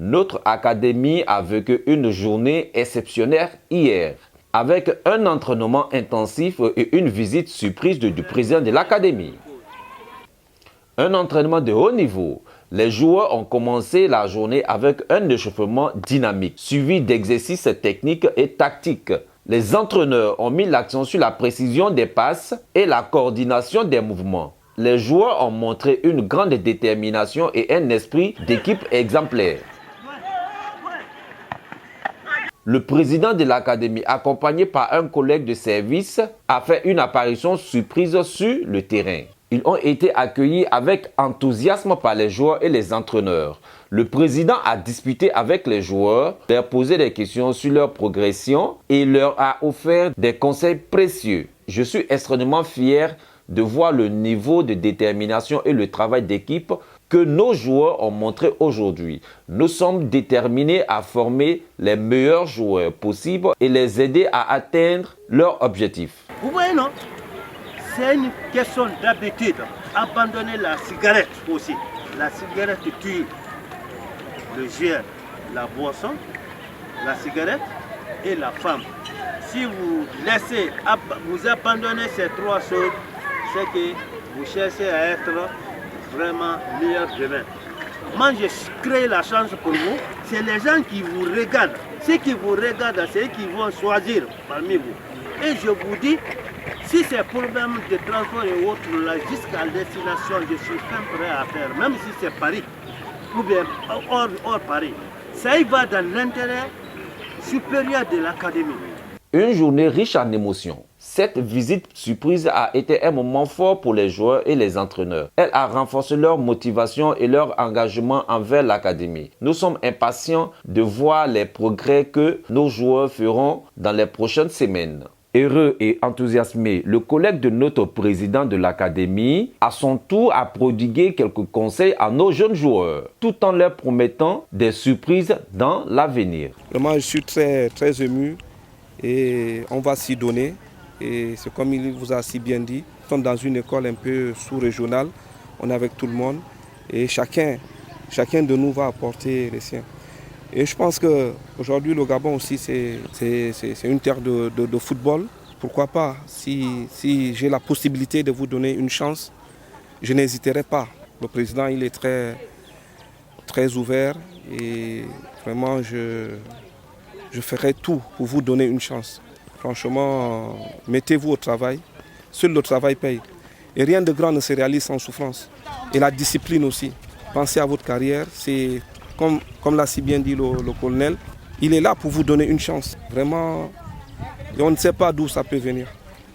Notre académie a vécu une journée exceptionnelle hier, avec un entraînement intensif et une visite surprise du président de l'académie. Un entraînement de haut niveau. Les joueurs ont commencé la journée avec un échauffement dynamique, suivi d'exercices techniques et tactiques. Les entraîneurs ont mis l'accent sur la précision des passes et la coordination des mouvements. Les joueurs ont montré une grande détermination et un esprit d'équipe exemplaire. Le président de l'académie, accompagné par un collègue de service, a fait une apparition surprise sur le terrain. Ils ont été accueillis avec enthousiasme par les joueurs et les entraîneurs. Le président a discuté avec les joueurs, leur posé des questions sur leur progression et leur a offert des conseils précieux. Je suis extrêmement fier de voir le niveau de détermination et le travail d'équipe que nos joueurs ont montré aujourd'hui. Nous sommes déterminés à former les meilleurs joueurs possibles et les aider à atteindre leurs objectifs. Vous voyez, non? C'est une question d'habitude. Abandonner la cigarette aussi. La cigarette tue le joueur, la boisson, la cigarette et la femme. Si vous laissez, vous abandonnez ces trois choses, c'est que vous cherchez à être vraiment meilleur demain. Moi, j'ai créé la chance pour vous. C'est les gens qui vous regardent. Ceux qui vous regardent, c'est eux qui vont choisir parmi vous. Et je vous dis, si ces problèmes de transport et autres, là, jusqu'à destination, je suis prêt à faire, même si c'est Paris, ou bien hors Paris. Ça y va dans l'intérêt supérieur de l'académie. Une journée riche en émotions. Cette visite surprise a été un moment fort pour les joueurs et les entraîneurs. Elle a renforcé leur motivation et leur engagement envers l'académie. Nous sommes impatients de voir les progrès que nos joueurs feront dans les prochaines semaines. Heureux et enthousiasmé, le collègue de notre président de l'académie, à son tour, a prodigué quelques conseils à nos jeunes joueurs, tout en leur promettant des surprises dans l'avenir. Moi, je suis très ému et on va s'y donner. Et c'est comme il vous a si bien dit, nous sommes dans une école un peu sous-régionale, on est avec tout le monde et chacun de nous va apporter les siens. Et je pense qu'aujourd'hui, le Gabon aussi, c'est une terre de football. Pourquoi pas, si j'ai la possibilité de vous donner une chance, je n'hésiterai pas. Le président, il est très ouvert et vraiment, je ferai tout pour vous donner une chance. Franchement, mettez-vous au travail. Seul le travail paye. Et rien de grand ne se réalise sans souffrance. Et la discipline aussi. Pensez à votre carrière, c'est... Comme l'a si bien dit le colonel, il est là pour vous donner une chance. Vraiment, et on ne sait pas d'où ça peut venir.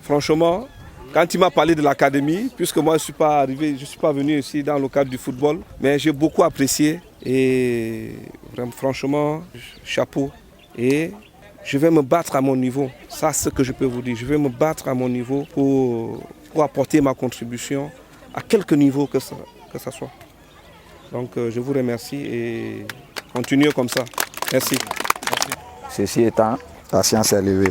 Franchement, quand il m'a parlé de l'académie, puisque moi je ne suis pas venu ici dans le cadre du football, mais j'ai beaucoup apprécié et vraiment, franchement, chapeau. Et je vais me battre à mon niveau. Ça, c'est ce que je peux vous dire. Je vais me battre à mon niveau pour apporter ma contribution à quelque niveau que ça soit. Donc je vous remercie et continuez comme ça. Merci. Ceci étant, la science est levée.